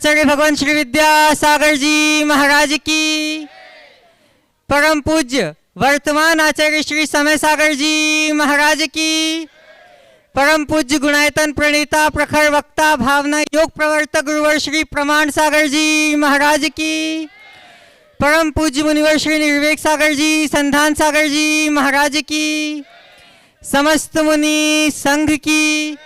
आचार्य भगवान श्री विद्यासागर जी महाराज की, परम पूज्य वर्तमान आचार्य श्री समय सागर जी महाराज की, परम पूज्य गुणायतन प्रणेता प्रखर वक्ता भावना योग प्रवर्तक गुरुवर श्री प्रमाण सागर जी महाराज की, परम पूज्य मुनिवर श्री निर्वेक सागर जी संधान सागर जी महाराज की, समस्त मुनि संघ की।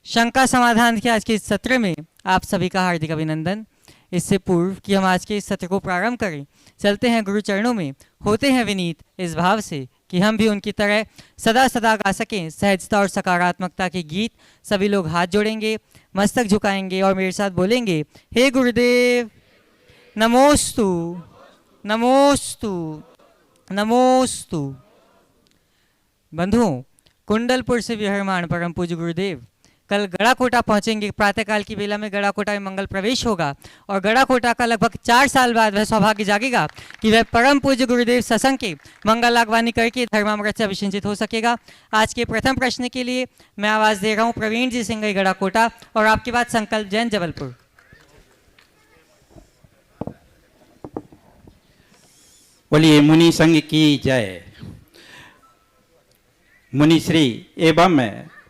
शंका समाधान के आज के इस सत्र में आप सभी का हार्दिक अभिनंदन। इससे पूर्व कि हम आज के इस सत्र को प्रारंभ करें, चलते हैं गुरु चरणों में, होते हैं विनीत इस भाव से कि हम भी उनकी तरह सदा सदा गा सकें सहजता और सकारात्मकता के गीत। सभी लोग हाथ जोड़ेंगे, मस्तक झुकाएंगे और मेरे साथ बोलेंगे, हे गुरुदेव नमोस्तु नमोस्तु नमोस्तु। बंधुओं, कुंडलपुर से विहरमान परम पूज्य गुरुदेव कल गड़ाकोटा पहुंचेंगे। प्रातःकाल की बेला में गड़ाकोटा में मंगल प्रवेश होगा और गड़ाकोटा का लगभग 4 साल बाद वह सौभाग्य जागेगा कि वह परम पूज्य गुरुदेव सत्संग के मंगल आगवानी करके धर्मामृत से अभिषिंचित हो सकेगा। आज के प्रथम प्रश्न के लिए मैं आवाज़ दे रहा हूं प्रवीण जी सिंह गड़ाकोटा और आपके बाद संकल्प जैन जबलपुर। बोलिए मुनि संघ की जय। मुनि श्री एवं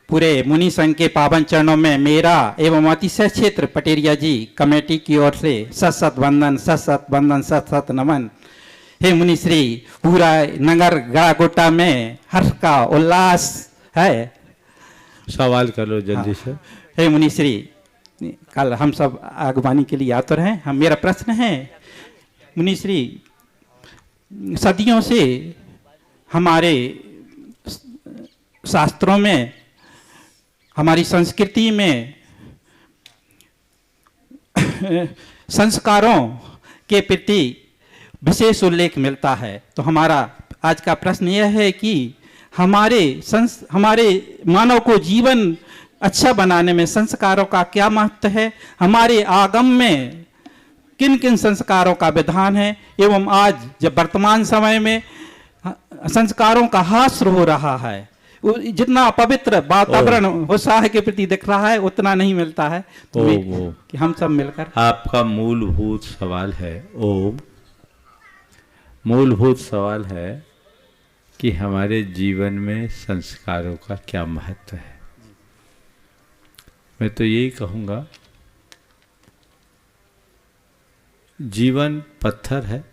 पूरे मुनि संघ के पावन चरणों में मेरा एवं अतिशय क्षेत्र पटेरिया जी कमेटी की ओर से सत सत वंदन, सत सत वंदन, सत सत नमन। हे मुनि श्री, पूरा नगर गड़ाकोटा में हर्ष का उल्लास है। सवाल करो जल्दी से। हे मुनि श्री, कल हम सब आगवानी के लिए आतुर हैं। हम मेरा प्रश्न है मुनि श्री, सदियों से हमारे शास्त्रों में, हमारी संस्कृति में संस्कारों के प्रति विशेष उल्लेख मिलता है। तो हमारा आज का प्रश्न यह है कि हमारे मानव को जीवन अच्छा बनाने में संस्कारों का क्या महत्व है, हमारे आगम में किन किन संस्कारों का विधान है, एवं आज जब वर्तमान समय में संस्कारों का ह्रास हो रहा है, जितना पवित्र वातावरण उत्साह के प्रति दिख रहा है उतना नहीं मिलता है। तो कि हम सब मिलकर, आपका मूलभूत सवाल है मूलभूत सवाल है कि हमारे जीवन में संस्कारों का क्या महत्व है। मैं तो यही कहूँगा, जीवन पत्थर है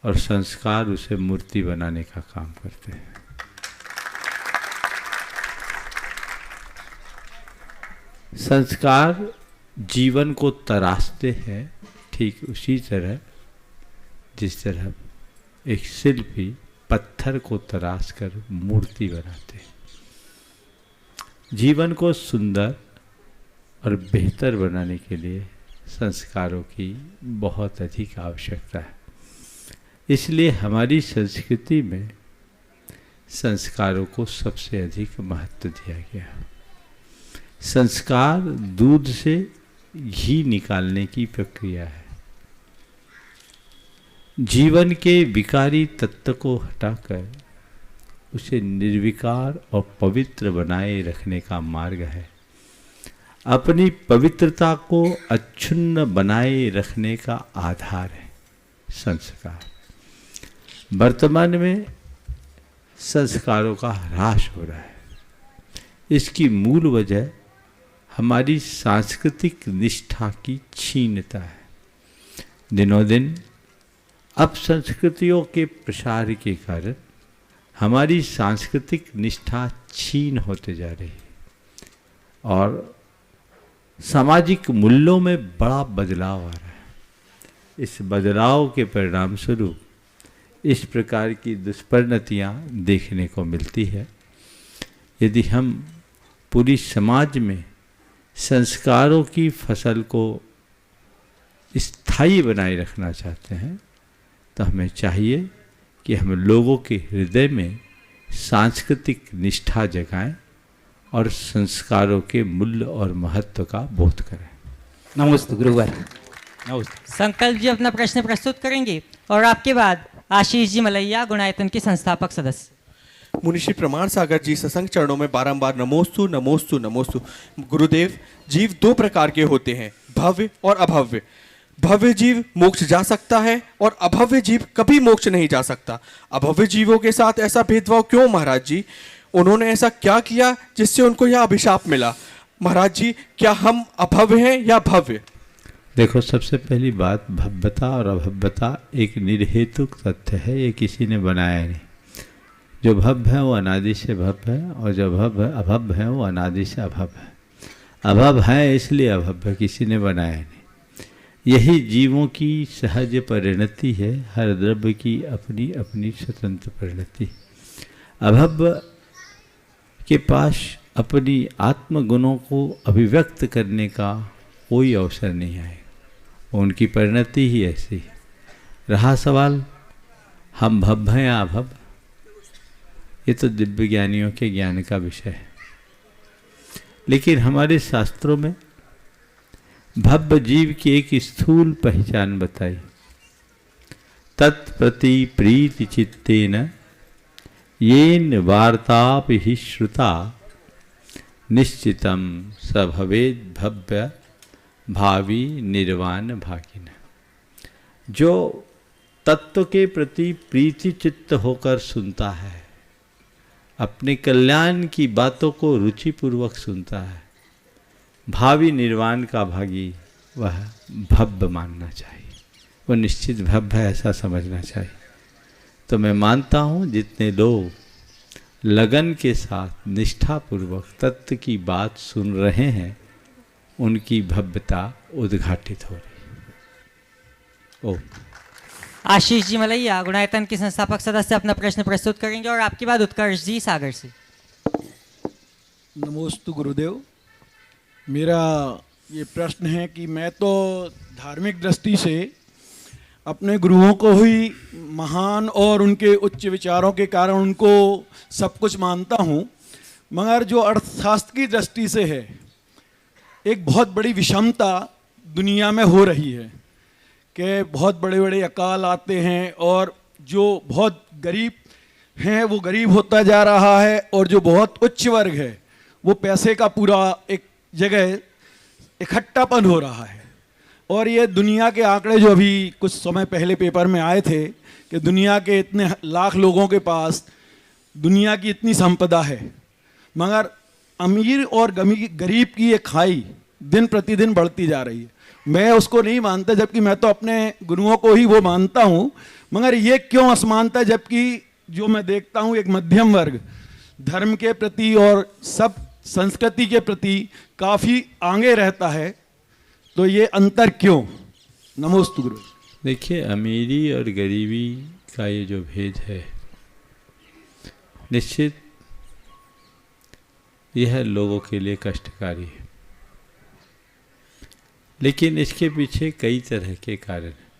और संस्कार उसे मूर्ति बनाने का काम करते हैं। संस्कार जीवन को तराशते हैं, ठीक उसी तरह जिस तरह एक शिल्पी पत्थर को तराश कर मूर्ति बनाते हैं। जीवन को सुंदर और बेहतर बनाने के लिए संस्कारों की बहुत अधिक आवश्यकता है। इसलिए हमारी संस्कृति में संस्कारों को सबसे अधिक महत्व दिया गया। संस्कार दूध से घी निकालने की प्रक्रिया है। जीवन के विकारी तत्व को हटाकर उसे निर्विकार और पवित्र बनाए रखने का मार्ग है। अपनी पवित्रता को अक्षुण्ण बनाए रखने का आधार है संस्कार। वर्तमान में संस्कारों का ह्रास हो रहा है। इसकी मूल वजह हमारी सांस्कृतिक निष्ठा की क्षीणता है। दिनों दिन अपसंस्कृतियों के प्रसार के कारण हमारी सांस्कृतिक निष्ठा क्षीण होते जा रही है और सामाजिक मूल्यों में बड़ा बदलाव आ रहा है। इस बदलाव के परिणाम स्वरूप इस प्रकार की दुष्परिणतियाँ देखने को मिलती है। यदि हम पूरी समाज में संस्कारों की फसल को स्थायी बनाए रखना चाहते हैं तो हमें चाहिए कि हम लोगों के हृदय में सांस्कृतिक निष्ठा जगाएं और संस्कारों के मूल्य और महत्व का बोध करें। नमस्ते गुरुवर। नमस्ते। संकल्प जी अपना प्रश्न प्रस्तुत करेंगे और आपके बाद आशीष जी मलैया गुणायतन के संस्थापक सदस्य। मुनिश्री प्रमाण सागर जी सत्संग चरणों में बारंबार नमोस्तु नमोस्तु नमोस्तु। गुरुदेव, जीव दो प्रकार के होते हैं, भव्य और अभव्य। भव्य जीव मोक्ष जा सकता है और अभव्य जीव कभी मोक्ष नहीं जा सकता। अभव्य जीवों के साथ ऐसा भेदभाव क्यों महाराज जी? उन्होंने ऐसा क्या किया जिससे उनको यह अभिशाप मिला? महाराज जी, क्या हम अभव्य हैं या भव्य? देखो, सबसे पहली बात, भव्यता और अभव्यता एक निर्हेतुक तथ्य है, ये किसी ने बनाया नहीं। जो भव्य है वो अनादि से भव्य है, और जो अभव्य है वो अनादि से अभव्य है। अभव्य है इसलिए अभव्य, किसी ने बनाया नहीं। यही जीवों की सहज परिणति है, हर द्रव्य की अपनी अपनी स्वतंत्र परिणति। अभव्य के पास अपनी आत्मगुणों को अभिव्यक्त करने का कोई अवसर नहीं आएगा, उनकी परिणति ही ऐसी है। रहा सवाल हम भव्य हैं या अभव्य, ये तो दिव्य ज्ञानियों के ज्ञान का विषय है। लेकिन हमारे शास्त्रों में भव्य जीव की एक स्थूल पहचान बताई। तत्प्रति प्रीति चित्तेन येन वार्ताप ही श्रुता निश्चितम स भवेद भव्य भावी निर्वाण भागिन। जो तत्व के प्रति प्रीति चित्त होकर सुनता है, अपने कल्याण की बातों को रुचिपूर्वक सुनता है, भावी निर्वाण का भागी, वह भव्य मानना चाहिए, वो निश्चित भव्य है ऐसा समझना चाहिए। तो मैं मानता हूँ जितने लोग लगन के साथ निष्ठापूर्वक तत्व की बात सुन रहे हैं, उनकी भव्यता उद्घाटित हो रही। ओम। आशीष जी मलैया गुणायतन के संस्थापक सदस्य अपना प्रश्न प्रस्तुत करेंगे और आपके बाद उत्कर्ष जी सागर से। नमोस्तु गुरुदेव। मेरा ये प्रश्न है कि मैं तो धार्मिक दृष्टि से अपने गुरुओं को ही महान और उनके उच्च विचारों के कारण उनको सब कुछ मानता हूँ, मगर जो अर्थशास्त्र की दृष्टि से है, एक बहुत बड़ी विषमता दुनिया में हो रही है कि बहुत बड़े बड़े अकाल आते हैं और जो बहुत गरीब हैं वो गरीब होता जा रहा है, और जो बहुत उच्च वर्ग है वो पैसे का पूरा एक जगह इकट्ठापन हो रहा है। और ये दुनिया के आंकड़े जो अभी कुछ समय पहले पेपर में आए थे कि दुनिया के इतने लाख लोगों के पास दुनिया की इतनी संपदा है, मगर अमीर और गरीब की ये खाई दिन प्रतिदिन बढ़ती जा रही है। मैं उसको नहीं मानता, जबकि मैं तो अपने गुरुओं को ही वो मानता हूँ, मगर ये क्यों असमानता, जबकि जो मैं देखता हूँ एक मध्यम वर्ग धर्म के प्रति और सब संस्कृति के प्रति काफ़ी आगे रहता है, तो ये अंतर क्यों? नमोस्तु गुरु। देखिए, अमीरी और गरीबी का ये जो भेद है, निश्चित यह लोगों के लिए कष्टकारी है, लेकिन इसके पीछे कई तरह के कारण हैं।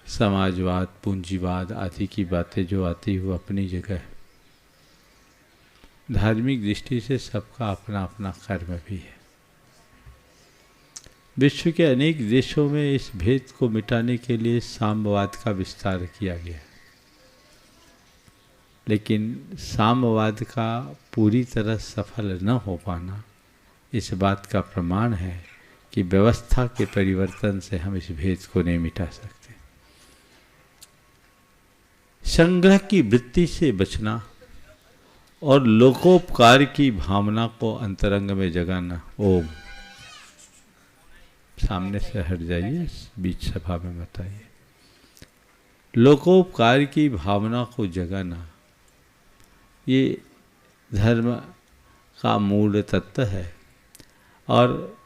समाजवाद, पूंजीवाद आदि की बातें जो आती वो अपनी जगह है। धार्मिक दृष्टि से सबका अपना अपना कर्म भी है। विश्व के अनेक देशों में इस भेद को मिटाने के लिए साम्यवाद का विस्तार किया गया, लेकिन साम्यवाद का पूरी तरह सफल न हो पाना इस बात का प्रमाण है कि व्यवस्था के परिवर्तन से हम इस भेद को नहीं मिटा सकते। संग्रह की वृत्ति से बचना और लोकोपकार की भावना को अंतरंग में जगाना। ओम। सामने से हट जाइए, बीच सभा में बताइए। लोकोपकार की भावना को जगाना, ये धर्म का मूल तत्व है, और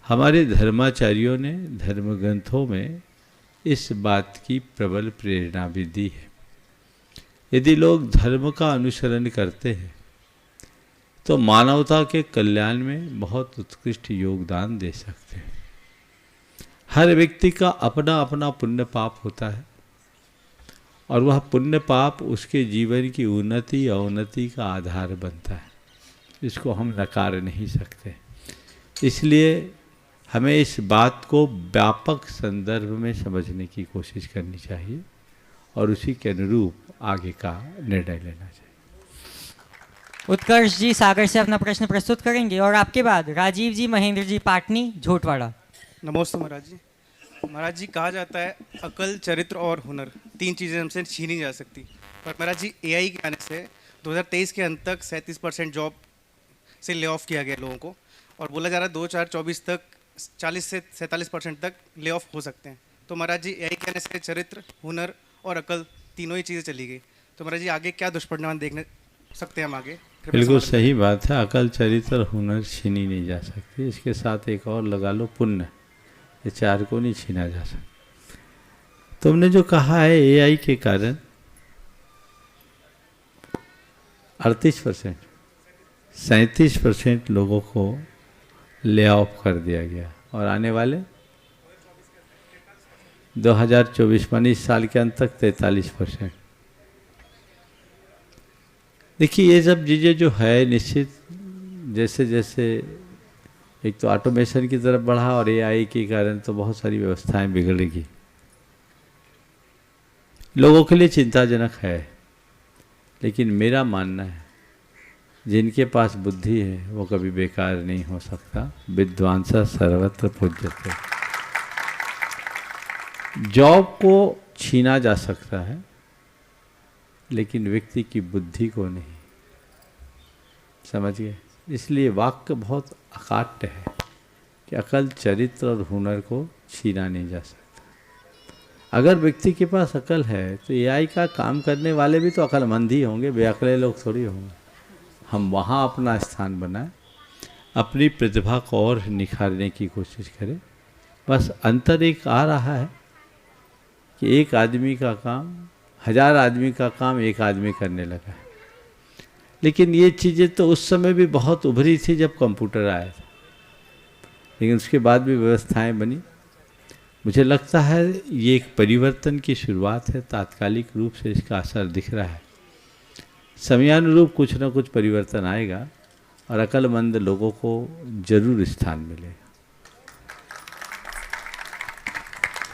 हमारे धर्माचार्यों ने धर्म ग्रंथों में इस बात की प्रबल प्रेरणा भी दी है। यदि लोग धर्म का अनुसरण करते हैं तो मानवता के कल्याण में बहुत उत्कृष्ट योगदान दे सकते हैं। हर व्यक्ति का अपना अपना पुण्य पाप होता है, और वह पुण्य पाप उसके जीवन की उन्नति अवनति का आधार बनता है। इसको हम नकार नहीं सकते। इसलिए हमें इस बात को व्यापक संदर्भ में समझने की कोशिश करनी चाहिए और उसी के अनुरूप आगे का निर्णय लेना चाहिए। उत्कर्ष जी सागर से अपना प्रश्न प्रस्तुत करेंगे और आपके बाद राजीव जी महेंद्र जी पाटनी झोटवाड़ा। नमस्ते महाराज जी। महाराज जी, कहा जाता है अकल, चरित्र और हुनर 3 चीज़ें हमसे छीनी नहीं जा सकती। पर महाराज जी, एआई के आने से 2023 के अंत तक 37% जॉब से ले ऑफ किया गया लोगों को, और बोला जा रहा है 2024 तक 40 से 47% तक ले ऑफ हो सकते हैं। तो महाराज जी, एआई के आने से चरित्र, हुनर और अकल तीनों ही चीज़ें चली गई। तो महाराज जी, आगे क्या दुष्परिणाम देखने सकते हैं हम आगे? बिल्कुल सही बात है, अकल, चरित्र और हुनर छीनी नहीं जा सकती। इसके साथ एक और लगा लो, पुण्य। ये 4 को नहीं छीना जा सकता। तुमने जो कहा है एआई के कारण 38%, 37% लोगों को ले ऑफ कर दिया गया, और आने वाले 2024 मानी इस साल के अंत तक 43%। देखिए, ये सब चीज़ें जो है, निश्चित जैसे जैसे एक तो ऑटोमेशन की तरफ बढ़ा और एआई के कारण तो बहुत सारी व्यवस्थाएं बिगड़ेगी, लोगों के लिए चिंताजनक है। लेकिन मेरा मानना है, जिनके पास बुद्धि है वो कभी बेकार नहीं हो सकता। विद्वांसा सर्वत्र पूज्यते। जॉब को छीना जा सकता है, लेकिन व्यक्ति की बुद्धि को नहीं। समझ गए? इसलिए वाक्य बहुत अकाट्य है कि अकल, चरित्र और हुनर को छीना नहीं जा सकता। अगर व्यक्ति के पास अकल है तो एआई का काम करने वाले भी तो अकलमंद ही होंगे, बेअकले लोग थोड़ी होंगे। हम वहाँ अपना स्थान बनाएं, अपनी प्रतिभा को और निखारने की कोशिश करें। बस अंतर एक आ रहा है कि एक आदमी का काम, 1000 आदमी का काम एक आदमी करने लगा है। लेकिन ये चीज़ें तो उस समय भी बहुत उभरी थी जब कंप्यूटर आया था, लेकिन उसके बाद भी व्यवस्थाएं बनी। मुझे लगता है ये एक परिवर्तन की शुरुआत है, तात्कालिक रूप से इसका असर दिख रहा है। समयानुरूप कुछ ना कुछ परिवर्तन आएगा और अक्लमंद लोगों को जरूर स्थान मिलेगा।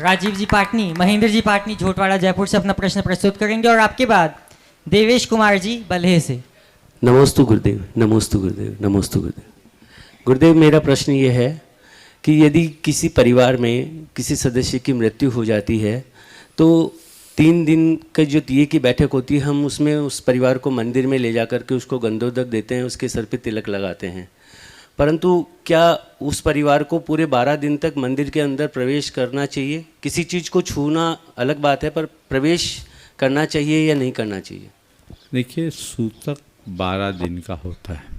राजीव जी पाटनी, महेंद्र जी पाटनी झोटवाड़ा जयपुर से अपना प्रश्न प्रस्तुत करेंगे और आपके बाद देवेश कुमार जी बल्हे से। नमोस्तु गुरुदेव, नमोस्तु गुरुदेव, नमोस्तु गुरुदेव। गुरुदेव, मेरा प्रश्न ये है कि यदि किसी परिवार में किसी सदस्य की मृत्यु हो जाती है तो 3 दिन का जो दिए की बैठक होती है, हम उसमें उस परिवार को मंदिर में ले जा कर के उसको गंधोदक देते हैं, उसके सर पे तिलक लगाते हैं। परंतु क्या उस परिवार को पूरे 12 दिन तक मंदिर के अंदर प्रवेश करना चाहिए? किसी चीज़ को छूना अलग बात है, पर प्रवेश करना चाहिए या नहीं करना चाहिए? देखिए, सूतक 12 दिन का होता है।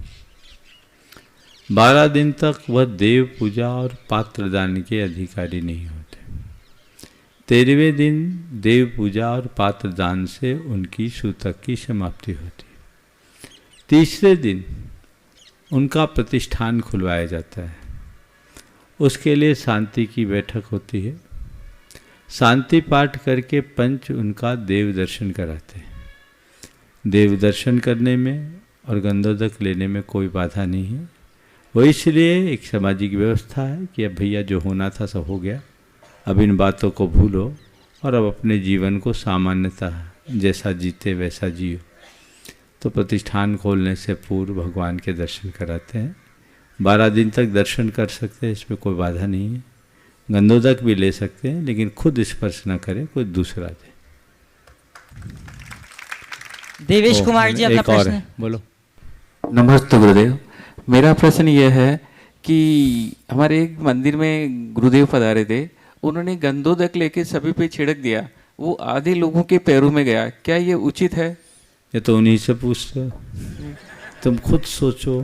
12 दिन तक वह देव पूजा और पात्रदान के अधिकारी नहीं होते। 13वें दिन देव पूजा और पात्रदान से उनकी सूतक की समाप्ति होती है। 3रे दिन उनका प्रतिष्ठान खुलवाया जाता है। उसके लिए शांति की बैठक होती है। शांति पाठ करके पंच उनका देव दर्शन कराते हैं। देव दर्शन करने में और गंधोदक लेने में कोई बाधा नहीं है। वो इसलिए एक सामाजिक व्यवस्था है कि अब भैया जो होना था सब हो गया, अब इन बातों को भूलो और अब अपने जीवन को सामान्यतः जैसा जीते वैसा जियो। तो प्रतिष्ठान खोलने से पूर्व भगवान के दर्शन कराते हैं। 12 दिन तक दर्शन कर सकते हैं, इसमें कोई बाधा नहीं है। गंधोदक भी ले सकते हैं, लेकिन खुद स्पर्श न करें, कोई दूसरा दे। देवेश कुमार जी अपना प्रश्न बोलो। नमस्ते गुरुदेव, मेरा प्रश्न यह है कि हमारे एक मंदिर में गुरुदेव पधारे थे, उन्होंने गंधोदक लेके सभी पे छिड़क दिया, वो आधे लोगों के पैरों में गया। क्या ये उचित है? ये तो उन्हीं से पूछो, तुम खुद सोचो।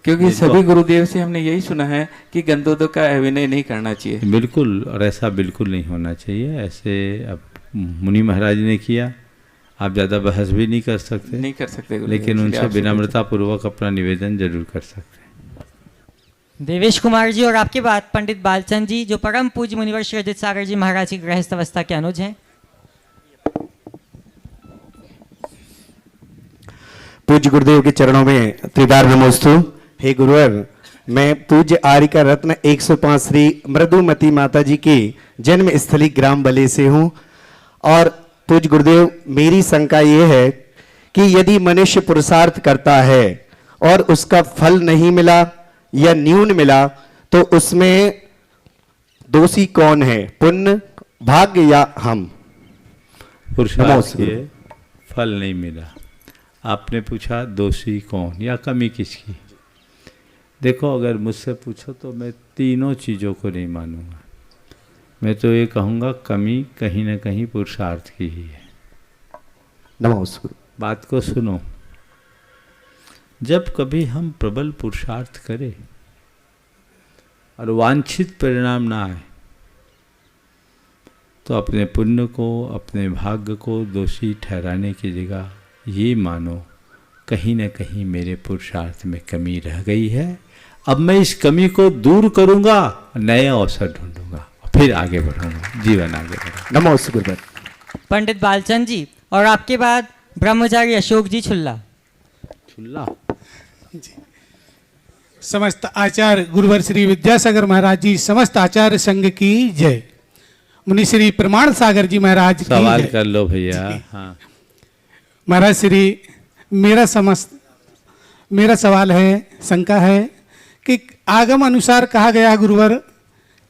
क्योंकि सभी गुरुदेव से हमने यही सुना है कि गंधोदक का अभिनय नहीं करना चाहिए। बिल्कुल, और ऐसा बिल्कुल नहीं होना चाहिए। ऐसे अब मुनि महाराज ने किया, आप ज़्यादा बहस भी नहीं कर सकते, नहीं कर सकते, लेकिन उनसे विनम्रता पूर्वक अपना निवेदन जरूर कर सकते हैं। देवेश कुमार जी और आपके बाद पंडित बालचंद जी, जो परम पूज्य मुनिवर श्री अजित सागर जी महाराज की गृहस्थ अवस्था के अनुज हैं। पूज्य गुरुदेव के चरणों में त्रिदार नमोस्तु। हे गुरुवर, मैं पूज्य आर्य का रत्न 105 श्री मृदुमती माता जी की जन्म स्थली ग्राम बले से हूँ और पूज्य गुरुदेव, मेरी शंका ये है कि यदि मनुष्य पुरुषार्थ करता है और उसका फल नहीं मिला या न्यून मिला, तो उसमें दोषी कौन है, पुण्य, भाग्य या हम? पुरुषार्थ किए, फल नहीं मिला, आपने पूछा दोषी कौन या कमी किसकी? देखो, अगर मुझसे पूछो तो मैं तीनों चीज़ों को नहीं मानूंगा। मैं तो ये कहूँगा कमी कहीं ना कहीं पुरुषार्थ की ही है। नमस्कार। बात को सुनो, जब कभी हम प्रबल पुरुषार्थ करें और वांछित परिणाम ना आए, तो अपने पुण्य को, अपने भाग्य को दोषी ठहराने की जगह ये मानो कहीं न कहीं मेरे पुरुषार्थ में कमी रह गई है। अब मैं इस कमी को दूर करूंगा, नए अवसर ढूंढूंगा, फिर आगे बढ़ूंगा, जीवन आगे बढ़ूंगा। नमस्कार गुरुदेव। पंडित बालचंद जी और आपके बाद ब्रह्मचारी अशोक जी छुल्ला। छुल्ला समस्त आचार्य गुरुवर श्री विद्यासागर महाराज जी, समस्त आचार्य संघ की जय। मुनि श्री प्रमाण सागर जी महाराज की सवाल जय। कर लो भैया। हाँ, महाराज श्री, मेरा सवाल है, शंका है कि आगम अनुसार कहा गया गुरुवर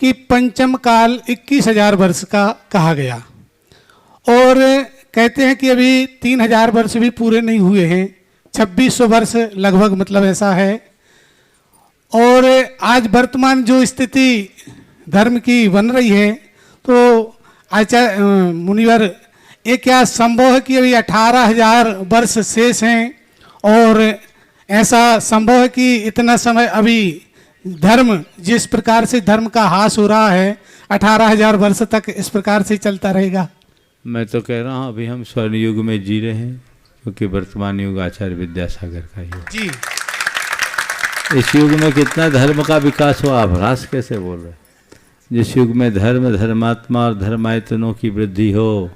कि पंचम काल 21,000 वर्ष का कहा गया, और कहते हैं कि अभी 3,000 वर्ष भी पूरे नहीं हुए हैं, 2600 वर्ष लगभग, मतलब ऐसा है। और आज वर्तमान जो स्थिति धर्म की बन रही है, तो आचार्य मुनिवर, ये क्या संभव है कि अभी 18,000 वर्ष शेष हैं, और ऐसा संभव है कि इतना समय अभी धर्म, जिस प्रकार से धर्म का ह्रास हो रहा है, 18,000 वर्ष तक इस प्रकार से चलता रहेगा? मैं तो कह रहा हूँ अभी हम स्वर्ण युग में जी रहे हैं, क्योंकि वर्तमान युग आचार्य विद्यासागर का युग जी। इस युग में कितना धर्म का विकास हुआ, आप ह्रास कैसे बोल रहे हैं? जिस युग में धर्म, धर्मात्मा और धर्मायतनों की वृद्धि हो,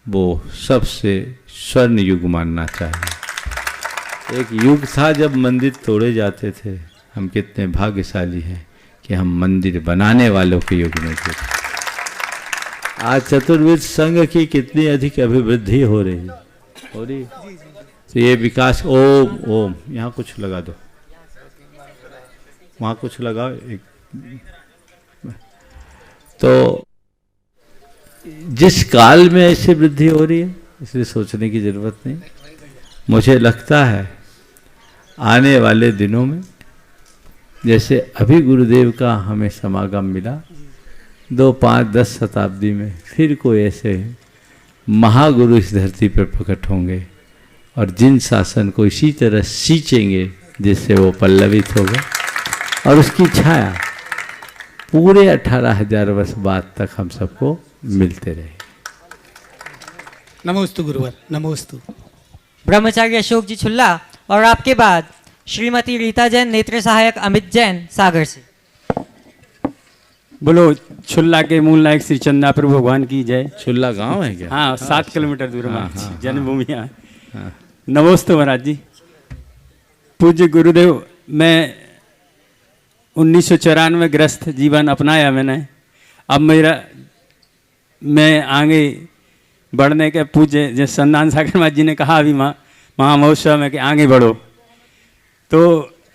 वो सबसे स्वर्ण युग मानना चाहिए। एक युग था जब मंदिर तोड़े जाते थे। हम कितने भाग्यशाली हैं कि हम मंदिर बनाने वालों के युग में थे। आज चतुर्वेद संघ की कितनी अधिक अभिवृद्धि हो रही। तो ये विकास, ओम ओम, यहाँ कुछ लगा दो, वहाँ कुछ लगाओ एक। तो जिस काल में ऐसी वृद्धि हो रही है, इसलिए सोचने की जरूरत नहीं। मुझे लगता है आने वाले दिनों में, जैसे अभी गुरुदेव का हमें समागम मिला, 2, 5, 10 शताब्दी में फिर कोई ऐसे महागुरु इस धरती पर प्रकट होंगे, और जिन शासन को इसी तरह सींचेंगे जिससे वो पल्लवित होगा, और उसकी छाया पूरे 18,000 वर्ष बाद तक हम सबको मिलते रहे। नमोस्तु गुरुवर, नमोस्तु। ब्रह्मचारी अशोक जी छुल्ला और आपके बाद श्रीमती रीता जैन, नेत्र सहायक अमित जैन, सागर से। बोलो छुल्ला के मूल नायक श्री चंदा प्रभु भगवान की जय। छुल्ला गांव है क्या? हाँ, 7 किलोमीटर दूर में हाँ, जन्मभूमि है। नमोस्तु महाराज जी। पूज्य गुरुदेव, मैं 1994 ग्रस्त जीवन अपनाया मैंने। अब मैं आगे बढ़ने के, पूज्य जैसे संदान सागर महाराज जी ने कहा अभी महामहोत्सव में कि आगे बढ़ो, तो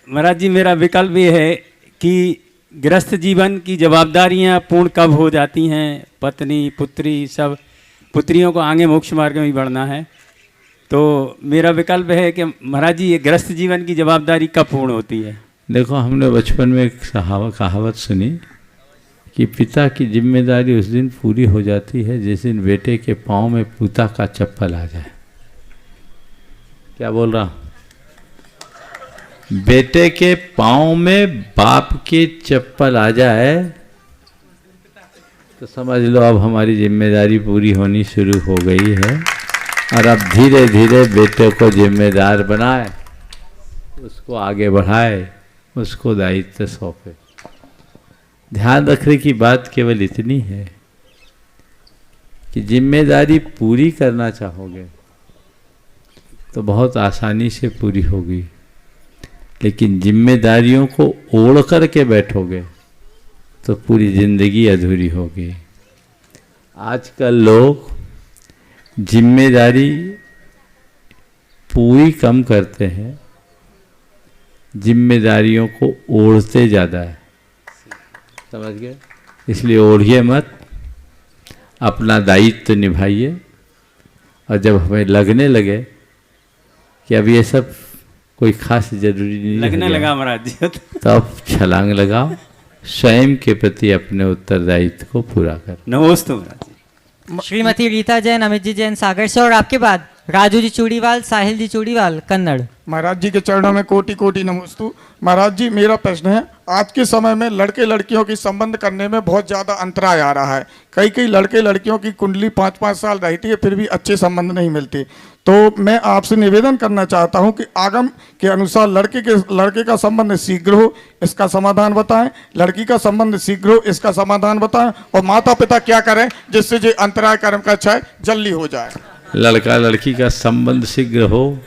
महाराज जी मेरा विकल्प ये है कि गृहस्थ जीवन की जवाबदारियां पूर्ण कब हो जाती हैं, पत्नी पुत्री सब पुत्रियों को आगे मोक्ष मार्ग में भी बढ़ना है, तो मेरा विकल्प है कि महाराज जी ये गृहस्थ जीवन की जवाबदारी कब पूर्ण होती है? देखो, हमने बचपन में एक कहावत सुनी कि पिता की जिम्मेदारी उस दिन पूरी हो जाती है जिस दिन बेटे के पाँव में पूता का चप्पल आ जाए। क्या बोल रहा हूँ? बेटे के पाँव में बाप के चप्पल आ जाए तो समझ लो अब हमारी जिम्मेदारी पूरी होनी शुरू हो गई है, और अब धीरे धीरे बेटे को जिम्मेदार बनाए, उसको आगे बढ़ाए, उसको दायित्व सौंपे। ध्यान रखने की बात केवल इतनी है कि जिम्मेदारी पूरी करना चाहोगे तो बहुत आसानी से पूरी होगी, लेकिन जिम्मेदारियों को ओढ़ कर के बैठोगे तो पूरी जिंदगी अधूरी होगी। आजकल लोग जिम्मेदारी पूरी कम करते हैं, जिम्मेदारियों को ओढ़ते ज़्यादा है। समझ गए? इसलिए ओढ़िए मत, अपना दायित्व निभाइए, और जब हमें लगने लगे कि अब ये सब कोई खास जरूरी नहीं लगने हो गया, लगा महाराज जी तो अब छलांग लगाओ, स्वयं के प्रति अपने उत्तरदायित्व को पूरा कर। नमस्ते महाराज जी। श्रीमती रीता जैन, अमित जी जैन सागर से, और आपके बाद राजू जी चूड़ीवाल, साहिल जी चूड़ीवाल कन्नड़। महाराज जी के चरणों में कोटि कोटि नमस्तु। महाराज जी, मेरा प्रश्न है, आज के समय में लड़के लड़कियों की संबंध करने में बहुत ज़्यादा अंतराय आ रहा है। कई लड़के लड़कियों की कुंडली 5-5 साल रहती है, फिर भी अच्छे संबंध नहीं मिलते। तो मैं आपसे निवेदन करना चाहता हूं कि आगम के अनुसार लड़के का संबंध शीघ्र हो, इसका समाधान बताएं, लड़की का संबंध शीघ्र हो, इसका समाधान बताएं, और माता पिता क्या करें जिससे ये अंतराय कर्म का क्षय जल्दी हो जाए। लड़का लड़की का संबंध शीघ्र हो,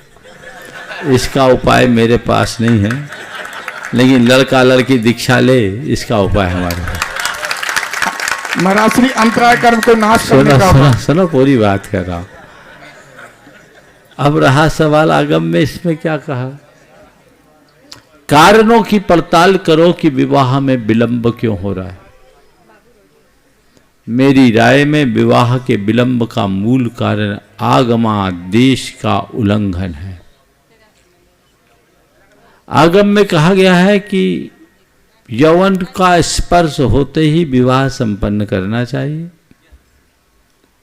इसका उपाय मेरे पास नहीं है, लेकिन लड़का लड़की दीक्षा ले, इसका उपाय हमारे पास। महाराज श्री अंतराय कर्म को नाश करने का सुनो पूरी बात कर रहा हूं। अब रहा सवाल आगम में, इसमें क्या कहा? कारणों की पड़ताल करो कि विवाह में विलंब क्यों हो रहा है। मेरी राय में विवाह के विलंब का मूल कारण आगमादेश का उल्लंघन है। आगम में कहा गया है कि यौवन का स्पर्श होते ही विवाह संपन्न करना चाहिए।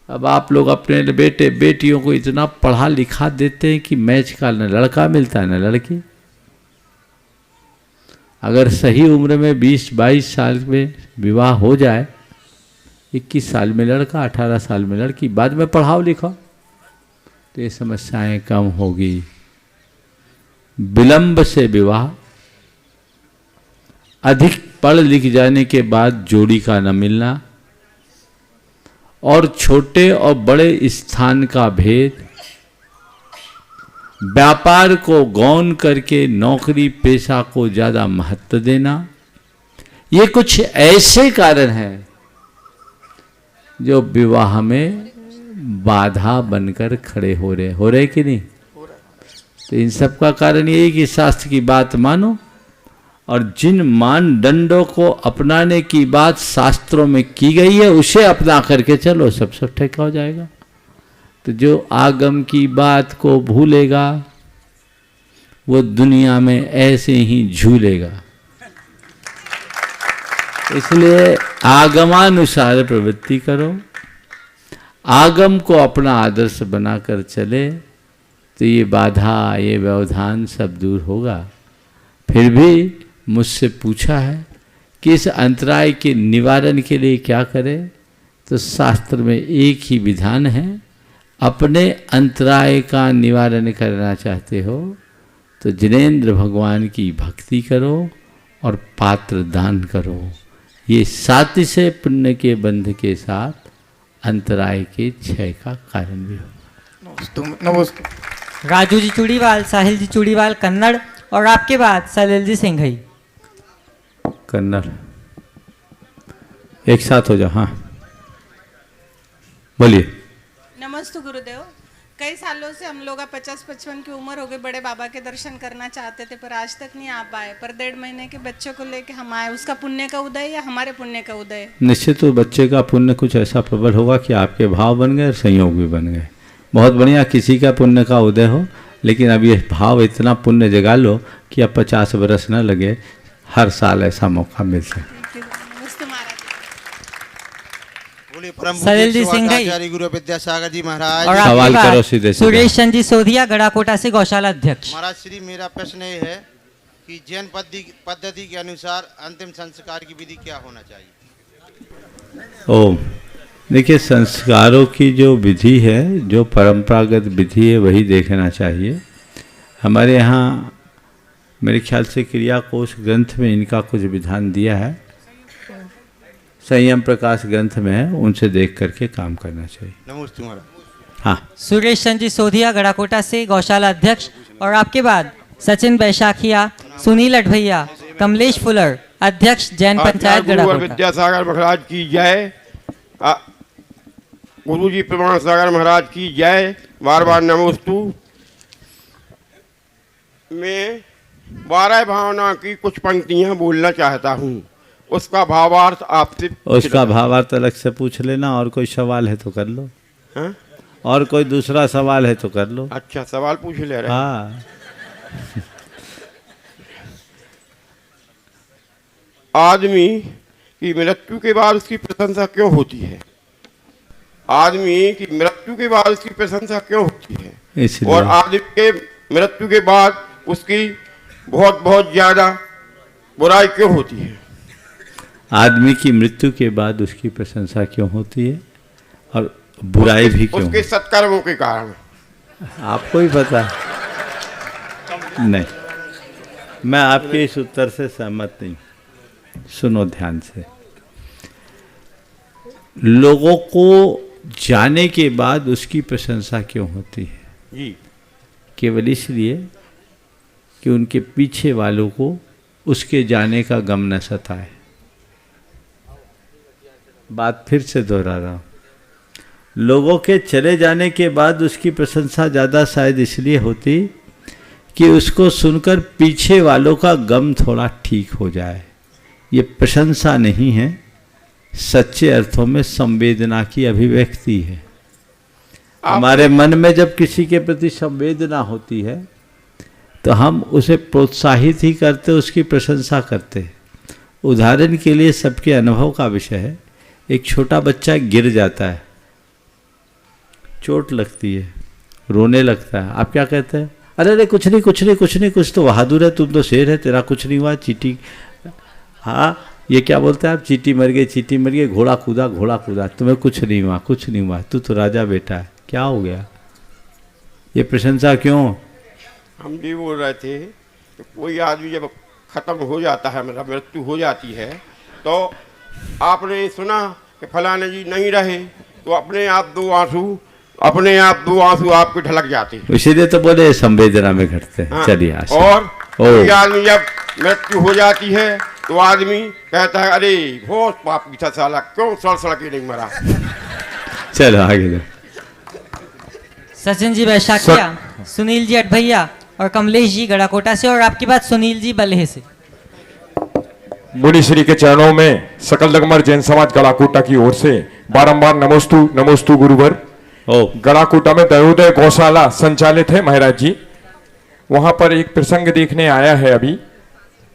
अब आप लोग अपने बेटे बेटियों को इतना पढ़ा लिखा देते हैं कि मैच का न लड़का मिलता है न लड़की। अगर सही उम्र में 20-22 साल में विवाह हो जाए, 21 साल में लड़का, 18 साल में लड़की, बाद में पढ़ाओ लिखाओ, तो ये समस्याएं कम होगी। विलंब से विवाह, अधिक पढ़ लिख जाने के बाद जोड़ी का न मिलना, और छोटे और बड़े स्थान का भेद, व्यापार को गौण करके नौकरी पेशा को ज्यादा महत्व देना, ये कुछ ऐसे कारण हैं जो विवाह में बाधा बनकर खड़े हो रहे कि नहीं? तो इन सब का कारण ये है कि शास्त्र की बात मानो, और जिन मानदंडों को अपनाने की बात शास्त्रों में की गई है उसे अपना करके चलो, सब ठीक हो जाएगा। तो जो आगम की बात को भूलेगा वो दुनिया में ऐसे ही झूलेगा। इसलिए आगमानुसार प्रवृत्ति करो, आगम को अपना आदर्श बनाकर चले, तो ये बाधा, ये व्यवधान सब दूर होगा। फिर भी मुझसे पूछा है कि इस अंतराय के निवारण के लिए क्या करें, तो शास्त्र में एक ही विधान है। अपने अंतराय का निवारण करना चाहते हो तो जिनेंद्र भगवान की भक्ति करो और पात्र दान करो। ये सातिशय पुण्य के बंध के साथ अंतराय के क्षय का कारण भी हो। नमस्ते। राजू जी चूड़ीवाल, साहिल जी चूड़ीवाल कन्नड़, और आपके बाद सलिल जी सिंघई कन्नड़। एक साथ हो जाओ। हाँ बोलिए। नमस्ते गुरुदेव। कई सालों से हम लोग 50-55 की उम्र हो गई, बड़े बाबा के दर्शन करना चाहते थे पर आज तक नहीं आ पाए। पर 1.5 महीने के बच्चे को लेके हम आए, उसका पुण्य का उदय या हमारे पुण्य का उदय? निश्चित तो बच्चे का पुण्य कुछ ऐसा प्रबल होगा कि आपके भाव बन गए और संयोग भी बन गए। बहुत बढ़िया, किसी का पुण्य का उदय हो, लेकिन अब ये भाव इतना पुण्य जगा लो कि अब 50 बरस न लगे, हर साल ऐसा मौका मिल सके। सलिल जी सिंघई, गुरु विद्यासागर जी महाराज। और सवाल आपके करो बाद सीधे सीधे। सुरेश चंद जी सोधिया गड़ाकोटा से गौशाला अध्यक्ष। महाराज श्री, मेरा प्रश्न ये है कि जैन पद्धति के अनुसार अंतिम संस्कार की विधि क्या होना चाहिए? ओम, देखिए संस्कारों की जो विधि है, जो परंपरागत विधि है, वही देखना चाहिए। हमारे यहाँ मेरे ख्याल से क्रिया कोश ग्रंथ में इनका कुछ विधान दिया है, संयम प्रकाश ग्रंथ में है, उनसे देख करके काम करना चाहिए। नमस्ते महाराज। हाँ। सुरेश चंद जी सोधिया गड़ाकोटा से गौशाला अध्यक्ष, और आपके बाद सचिन बैशाखिया, सुनील अठभैया, कमलेश फुलर अध्यक्ष जैन पंचायत गड़ाकोटा। विद्यासागर महाराज की जय। गुरुजी प्रमाण सागर महाराज की जय, बार बार नमोस्तु। मैं 12 भावना की कुछ पंक्तियां बोलना चाहता हूँ, उसका भावार्थ आपसे। उसका भावार्थ अलग से पूछ लेना, और कोई सवाल है तो कर लो। हाँ? और कोई दूसरा सवाल है तो कर लो। अच्छा, सवाल पूछ ले रहे। हाँ। आदमी की मृत्यु के बाद उसकी प्रशंसा क्यों होती है? आदमी की मृत्यु के बाद उसकी प्रशंसा क्यों होती है? इसलिए। और आदमी के मृत्यु के बाद उसकी बहुत बहुत ज्यादा बुराई क्यों होती है? आदमी की मृत्यु के बाद उसकी प्रशंसा क्यों होती है और बुराई भी क्यों? उसके सत्कर्मों के कारण। आपको ही पता नहीं, मैं आपके इस उत्तर से सहमत नहीं। सुनो ध्यान से। लोगों को जाने के बाद उसकी प्रशंसा क्यों होती है? जी। केवल इसलिए कि उनके पीछे वालों को उसके जाने का गम न सताए। बात फिर से दोहरा रहा हूं। लोगों के चले जाने के बाद उसकी प्रशंसा ज़्यादा शायद इसलिए होती कि उसको सुनकर पीछे वालों का गम थोड़ा ठीक हो जाए। ये प्रशंसा नहीं है, सच्चे अर्थों में संवेदना की अभिव्यक्ति है। हमारे मन में जब किसी के प्रति संवेदना होती है तो हम उसे प्रोत्साहित ही करते, उसकी प्रशंसा करते। उदाहरण के लिए सबके अनुभव का विषय है, एक छोटा बच्चा गिर जाता है, चोट लगती है, रोने लगता है, आप क्या कहते हैं? अरे अरे कुछ नहीं कुछ नहीं कुछ नहीं, कुछ तो बहादुर है, तुम तो शेर है, तेरा कुछ नहीं हुआ, चींटी। हाँ, ये क्या बोलते हैं आप? चींटी मर गई, चींटी मर गई, घोड़ा कूदा, तुम्हें कुछ नहीं हुआ, कुछ नहीं हुआ, तू तो राजा बेटा है, क्या हो गया? ये प्रशंसा क्यों? हम भी बोल रहे थे कि कोई आदमी जब खत्म हो जाता है, मतलब मृत्यु हो जाती है, तो आपने सुना कि फलाने जी नहीं रहे, तो अपने आप दो आंसू आपके ढलक जाते हैं। इसीलिए तो बोले संवेदना में घटते हैं। हाँ। चलिए। और कोई आदमी जब मृत्यु हो जाती है तो आदमी कहता है अरे बहुत पापी था साला, क्यों सड़ के नहीं मरा। चलो आगे दो। सचिन जी वैशाखिया, सुनील जी अटभैया और कमलेश जी गड़ाकोटा से, और आपके बाद सुनील जी बल्हे से। मुनि श्री के चरणों में सकल दगमर जैन समाज गड़ाकोटा की ओर से बारंबार नमोस्तु नमोस्तु गुरुवर। गड़ाकोटा में दयोदय गौशाला संचालित है महाराज जी, वहां पर एक प्रसंग देखने आया है अभी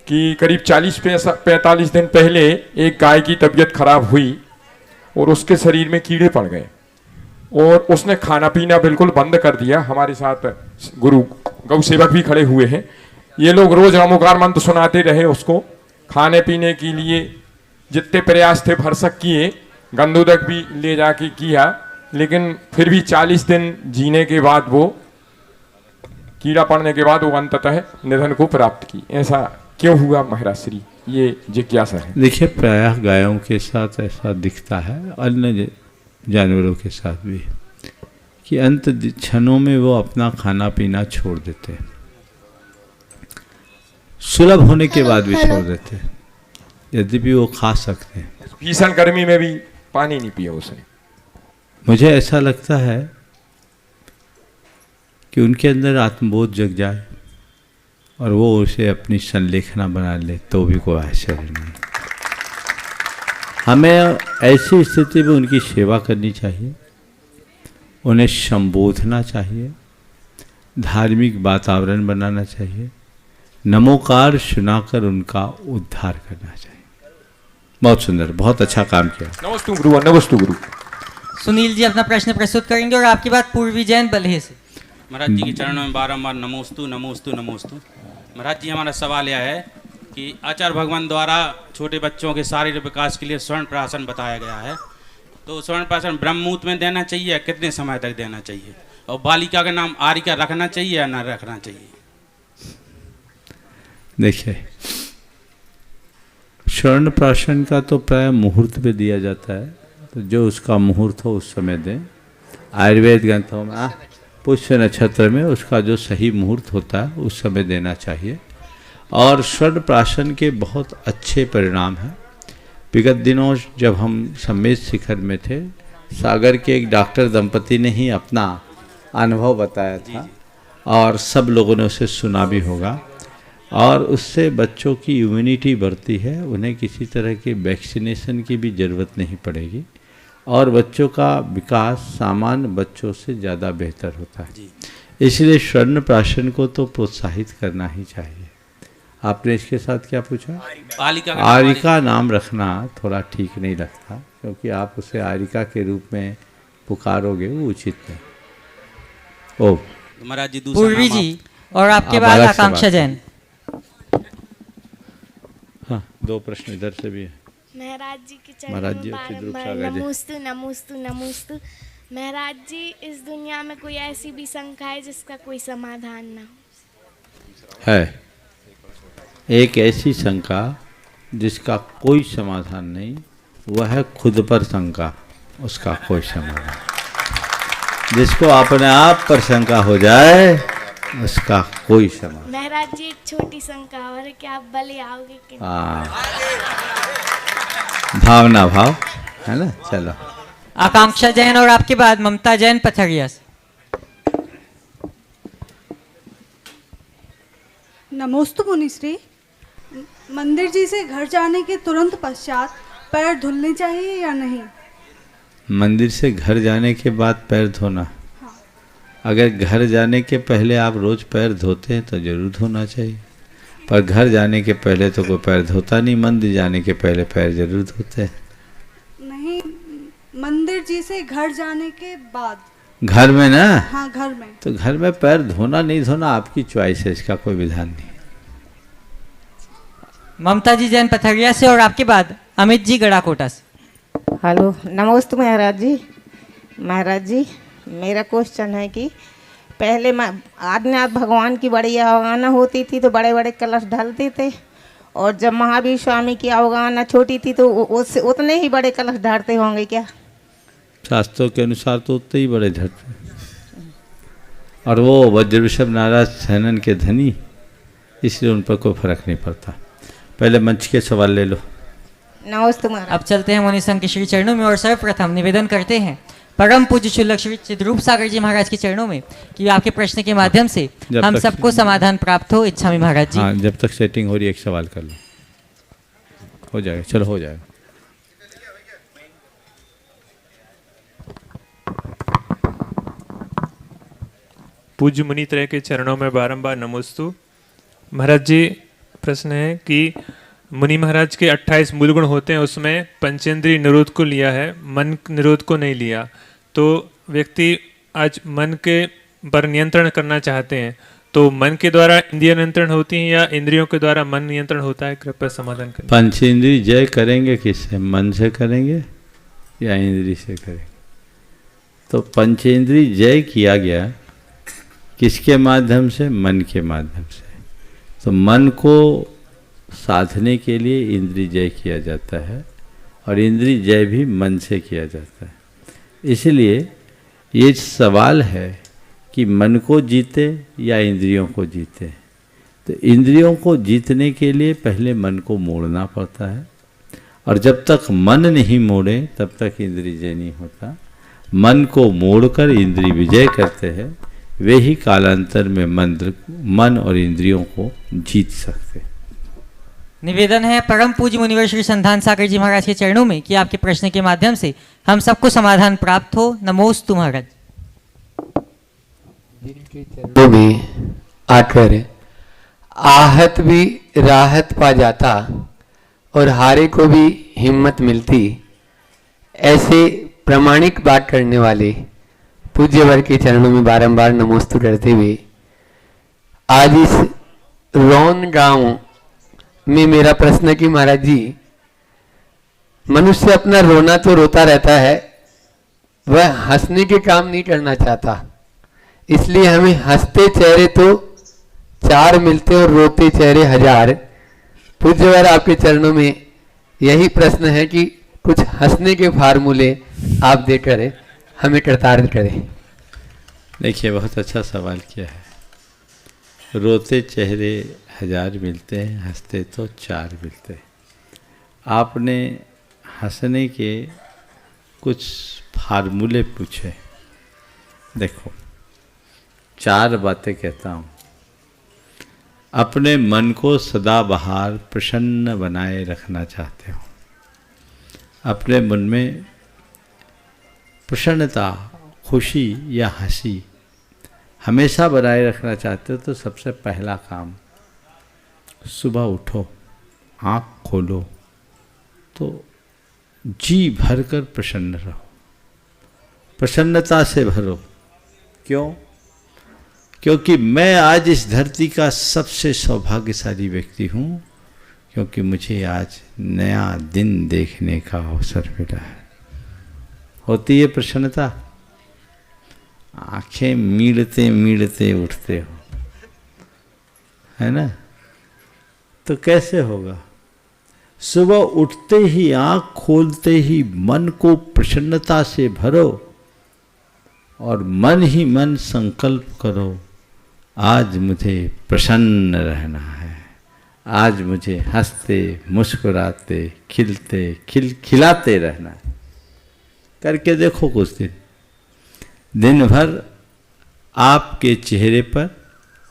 कि करीब 40-45 दिन पहले एक गाय की तबीयत खराब हुई और उसके शरीर में कीड़े पड़ गए और उसने खाना पीना बिल्कुल बंद कर दिया। हमारे साथ गुरु गौ सेवक भी खड़े हुए हैं। ये लोग रोज नमोकार मंत्र सुनाते रहे उसको, खाने पीने के लिए जितने प्रयास थे भरसक किए, गंदोदक भी ले जाके किया, लेकिन फिर भी 40 दिन जीने के बाद वो कीड़ा पड़ने के बाद वो अंततः निधन को प्राप्त की। ऐसा क्यों हुआ महाराज श्री, ये जिज्ञासा है। देखिए, प्रायः गायों के साथ ऐसा दिखता है, अन्य जानवरों के साथ भी, कि अंत क्षणों में वो अपना खाना पीना छोड़ देते हैं, सुलभ होने के बाद भी छोड़ देते हैं, यद्यपि वो खा सकते हैं। भीषण गर्मी में भी पानी नहीं पिया उसने। मुझे ऐसा लगता है कि उनके अंदर आत्मबोध जग जाए और वो उसे अपनी संलेखना बना ले तो भी कोई आश्चर्य नहीं। हमें ऐसी स्थिति में उनकी सेवा करनी चाहिए, उन्हें संबोधना चाहिए, धार्मिक वातावरण बनाना चाहिए, नमोकार सुनाकर उनका उद्धार करना चाहिए। बहुत सुंदर, बहुत अच्छा काम किया। नमस्तु गुरु, नमस्तु गुरु। सुनील जी अपना प्रश्न प्रस्तुत करेंगे और आपकी बात पूर्वी जैन बल्हे से। महाराज जी के चरणों में बारंबार नमोस्तु नमोस्तु नमोस्तु। महाराज जी, हमारा सवाल यह है कि आचार्य भगवान द्वारा छोटे बच्चों के शारीरिक विकास के लिए स्वर्ण प्राशन बताया गया है, तो स्वर्ण प्राशन ब्रह्ममुहूर्त में देना चाहिए या कितने समय तक देना चाहिए, और बालिका का नाम आरिका रखना चाहिए या ना रखना चाहिए? देखिए, स्वर्ण प्राशन का तो प्राय मुहूर्त पे दिया जाता है, तो जो उसका मुहूर्त हो उस समय दें। आयुर्वेद ग्रंथों में पुष्य नक्षत्र में उसका जो सही मुहूर्त होता है उस समय देना चाहिए। और स्वर्ण प्राशन के बहुत अच्छे परिणाम हैं। विगत दिनों जब हम सम्मेद शिखर में थे, सागर के एक डॉक्टर दंपति ने ही अपना अनुभव बताया था और सब लोगों ने उसे सुना भी होगा। और उससे बच्चों की इम्यूनिटी बढ़ती है, उन्हें किसी तरह के वैक्सीनेशन की भी ज़रूरत नहीं पड़ेगी और बच्चों का विकास सामान्य बच्चों से ज़्यादा बेहतर होता है। इसलिए स्वर्ण प्राशन को तो प्रोत्साहित करना ही चाहिए। आपने इसके साथ क्या पूछा? आरिका नाम रखना थोड़ा ठीक नहीं लगता, क्योंकि आप उसे आरिका के रूप में पुकारोगे वो उचित नहीं। ओ महाराज जी पूर्वी जी और आपके बाद आकांक्षा जैन। हाँ, 2 प्रश्न इधर से भी है। महाराज जी के चरणों महाराज में जी अच्छे रूप से बारंबार आगे नमोस्तु नमोस्तु नमोस्तु। महाराज जी, इस दुनिया में कोई ऐसी भी शंका है जिसका कोई समाधान ना हो? है एक ऐसी शंका जिसका कोई समाधान नहीं, वह है खुद पर शंका, उसका कोई समाधान। जिसको अपने आप पर शंका हो जाए उसका कोई समाधान। महाराज जी, एक छोटी शंका और है कि आप बलि आओगे कि नहीं? भावना भाव है ना। चलो आकांक्षा जैन और आपके बाद ममता जैन पथरिया। नमोस्तु मुनिश्री। मंदिर जी से घर जाने के तुरंत पश्चात पैर धुलने चाहिए या नहीं? मंदिर से घर जाने के बाद पैर धोना? हाँ। अगर घर जाने के पहले आप रोज पैर धोते हैं तो जरूर धोना चाहिए, पर घर जाने के पहले तो कोई पैर धोता नहीं, मंदिर जाने के पहले पैर जरूर धोते हैं। नहीं, मंदिर जी से घर जाने के बाद। घर में ना? हाँ, घर में। तो घर में पैर धोना नहीं धोना आपकी चॉइस है, इसका कोई विधान नहीं। ममता जी जैन पथरिया से और आपके बाद अमित जी गड़ाकोटा से। हेलो, नमस्ते महाराज जी। महाराज जी, मेरा क्वेश्चन है कि पहले आदिनाथ भगवान की बड़ी अवगाहना होती थी तो बड़े बड़े कलश ढलते थे, और जब महावीर स्वामी की अवगाहना छोटी थी तो उससे उतने ही बड़े कलश ढालते होंगे क्या? शास्त्रों के अनुसार तो उतने ही बड़े ढलते, और वो वज्रवृषभ नाराज सैनन के धनी, इसलिए उन पर कोई फर्क नहीं पड़ता। पहले मंच के सवाल ले लो। नमस्ते महाराज। अब चलते हैं मुनि संघ के श्री चरणों में और सर्वप्रथम निवेदन करते हैं परम पूज्य शुल्लक श्री चिद्रूप सागर जी महाराज के चरणों में कि आपके प्रश्न के माध्यम से हम सबको समाधान प्राप्त हो। इच्छा में महाराज जी। हाँ, जब तक सेटिंग हो रही है एक सवाल कर लो, हो जाएगा। चलो हो जाएगा। पूज्य मुनि त्रय के चरणों में बारंबार नमोस्तु। महाराज जी, प्रश्न है कि मुनि महाराज के 28 मूल गुण होते हैं, उसमें पंचेंद्रिय निरोध को लिया है, मन निरोध को नहीं लिया। तो व्यक्ति आज मन के पर नियंत्रण करना चाहते हैं, तो मन के द्वारा इंद्रिय नियंत्रण होती है या इंद्रियों के द्वारा मन नियंत्रण होता है? कृपया समाधान करें। पंचेंद्रिय जय करेंगे किससे? मन से करेंगे या इंद्रिय से करेंगे? तो पंचेंद्रिय जय किया गया किसके माध्यम से? मन के माध्यम से। तो मन को साधने के लिए इंद्रिय जय किया जाता है, और इंद्रिय जय भी मन से किया जाता है। इसलिए ये सवाल है कि मन को जीते या इंद्रियों को जीते। तो इंद्रियों को जीतने के लिए पहले मन को मोड़ना पड़ता है, और जब तक मन नहीं मोड़े तब तक इंद्रिय जय नहीं होता। मन को मोड़कर इंद्रिय विजय करते हैं, वे ही कालांतर में मन और इंद्रियों को जीत सकते हैं। निवेदन है परम पूज्य मुनिवर श्री संधान सागर जी महाराज के चरणों में कि आपके प्रश्न के माध्यम से हम सबको समाधान प्राप्त हो। नमोस्तु महाराज। चरणों में आकर आहत भी राहत पा जाता और हारे को भी हिम्मत मिलती, ऐसे प्रामाणिक बात करने वाले पूज्य वर के चरणों में बारंबार नमोस्तु करते हुए आज इस रौन गांव में मेरा प्रश्न है कि महाराज जी, मनुष्य अपना रोना तो रोता रहता है, वह हंसने के काम नहीं करना चाहता। इसलिए हमें हंसते चेहरे तो 4 मिलते और रोते चेहरे 1000। पूज्यवर आपके चरणों में यही प्रश्न है कि कुछ हंसने के फार्मूले आप देकर हमें कृतार्थ करें। देखिए, बहुत अच्छा सवाल किया है। रोते चेहरे 1000 मिलते हैं, हंसते तो 4 मिलते हैं। आपने हंसने के कुछ फार्मूले पूछे। देखो 4 बातें कहता हूँ। अपने मन को सदाबहार प्रसन्न बनाए रखना चाहते हो, अपने मन में प्रसन्नता, खुशी या हंसी हमेशा बनाए रखना चाहते हो, तो सबसे पहला काम, सुबह उठो, आँख खोलो तो जी भरकर प्रसन्न रहो, प्रसन्नता से भरो। क्यों? क्योंकि मैं आज इस धरती का सबसे सौभाग्यशाली व्यक्ति हूँ, क्योंकि मुझे आज नया दिन देखने का अवसर मिला है। होती है प्रसन्नता? आंखें मीड़ते मीड़ते उठते हो, है ना? तो कैसे होगा? सुबह उठते ही, आंख खोलते ही मन को प्रसन्नता से भरो और मन ही मन संकल्प करो, आज मुझे प्रसन्न रहना है, आज मुझे हंसते मुस्कुराते खिलाते रहना है। करके देखो कुछ दिन भर आपके चेहरे पर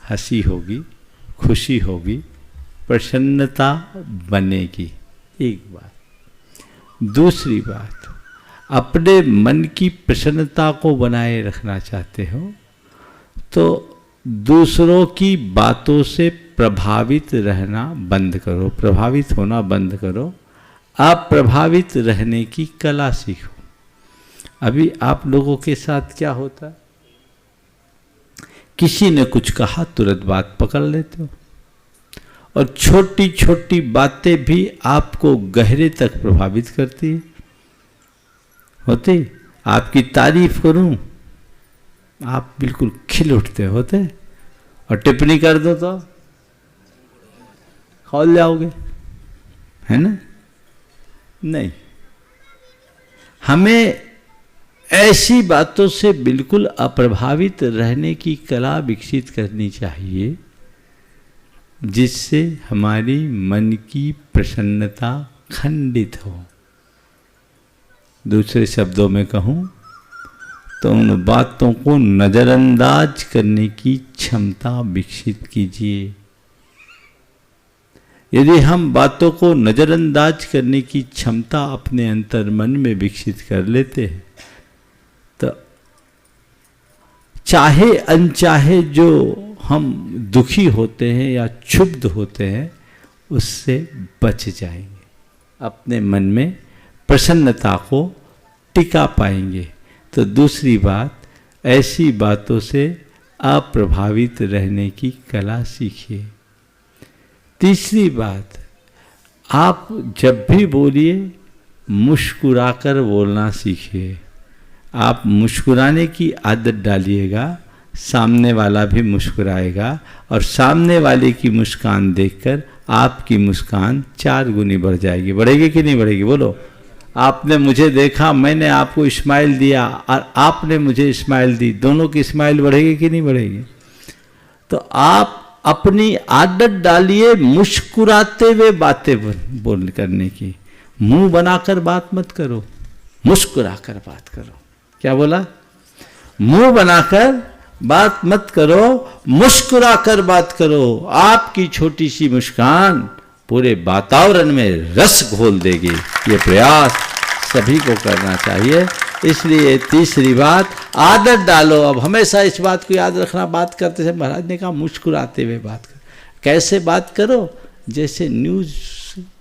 हंसी होगी, खुशी होगी, प्रसन्नता बनेगी। एक बात। दूसरी बात, अपने मन की प्रसन्नता को बनाए रखना चाहते हो तो दूसरों की बातों से प्रभावित रहना बंद करो, प्रभावित होना बंद करो, आप प्रभावित रहने की कला सीखो। अभी आप लोगों के साथ क्या होता है? किसी ने कुछ कहा तुरंत बात पकड़ लेते हो, और छोटी छोटी बातें भी आपको गहरे तक प्रभावित करती है। होते आपकी तारीफ करूं, आप बिल्कुल खिल उठते होते, और टिप्पणी कर दो तो खौल जाओगे, है ना? नहीं, हमें ऐसी बातों से बिल्कुल अप्रभावित रहने की कला विकसित करनी चाहिए जिससे हमारी मन की प्रसन्नता खंडित हो। दूसरे शब्दों में कहूं तो उन बातों को नज़रअंदाज करने की क्षमता विकसित कीजिए। यदि हम बातों को नज़रअंदाज करने की क्षमता अपने अंतर मन में विकसित कर लेते हैं तो चाहे अनचाहे जो हम दुखी होते हैं या क्षुब्ध होते हैं उससे बच जाएंगे, अपने मन में प्रसन्नता को टिका पाएंगे। तो दूसरी बात, ऐसी बातों से अप्रभावित रहने की कला सीखिए। तीसरी बात, आप जब भी बोलिए मुस्कुराकर बोलना सीखिए। आप मुस्कुराने की आदत डालिएगा, सामने वाला भी मुस्कुराएगा और सामने वाले की मुस्कान देखकर आपकी मुस्कान 4 गुनी बढ़ जाएगी। बढ़ेगी कि नहीं बढ़ेगी? बोलो। आपने मुझे देखा, मैंने आपको स्माइल दिया और आपने मुझे स्माइल दी, दोनों की स्माइल बढ़ेगी कि नहीं बढ़ेगी? तो आप अपनी आदत डालिए मुस्कुराते हुए बातें बोल करने की। मुंह बनाकर बात मत करो, मुस्कुराकर बात करो। क्या बोला? मुंह बनाकर बात मत करो, मुस्कुराकर बात करो। आपकी छोटी सी मुस्कान पूरे वातावरण में रस घोल देगी। ये प्रयास सभी को करना चाहिए। इसलिए तीसरी बात, आदत डालो। अब हमेशा इस बात को याद रखना, बात करते समय महाराज ने कहा मुस्कुराते हुए बात करो। कैसे बात करो? जैसे न्यूज़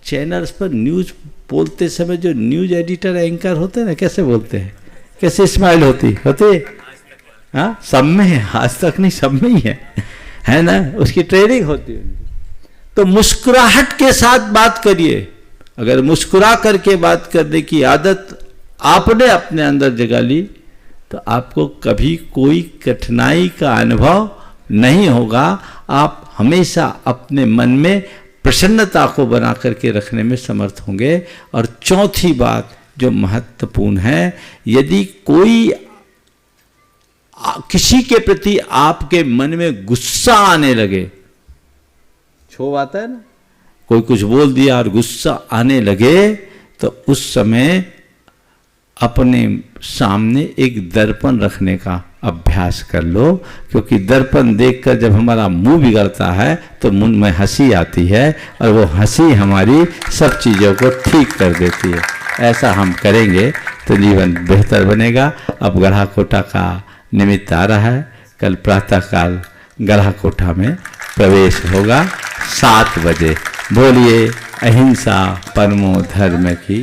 चैनल्स पर न्यूज़ बोलते समय जो न्यूज़ एडिटर एंकर होते हैं ना, कैसे बोलते हैं, कैसे स्माइल होती हाँ, सब में है, आज तक नहीं सब में ही है ना? उसकी ट्रेनिंग होती है। तो मुस्कुराहट के साथ बात करिए। अगर मुस्कुरा करके बात करने की आदत आपने अपने अंदर जगा ली तो आपको कभी कोई कठिनाई का अनुभव नहीं होगा। आप हमेशा अपने मन में प्रसन्नता को बना करके रखने में समर्थ होंगे। और चौथी बात जो महत्वपूर्ण है, यदि कोई किसी के प्रति आपके मन में गुस्सा आने लगे, क्षोभ आता है ना, कोई कुछ बोल दिया और गुस्सा आने लगे, तो उस समय अपने सामने एक दर्पण रखने का अभ्यास कर लो, क्योंकि दर्पण देखकर जब हमारा मुंह बिगड़ता है तो मुंह में हंसी आती है और वो हंसी हमारी सब चीज़ों को ठीक कर देती है। ऐसा हम करेंगे तो जीवन बेहतर बनेगा। अब गढ़ाकोटा का निमित्त आ रहा है, कल प्रातःकाल गढ़ाकोटा में प्रवेश होगा 7 बजे। बोलिए अहिंसा परमो धर्म की।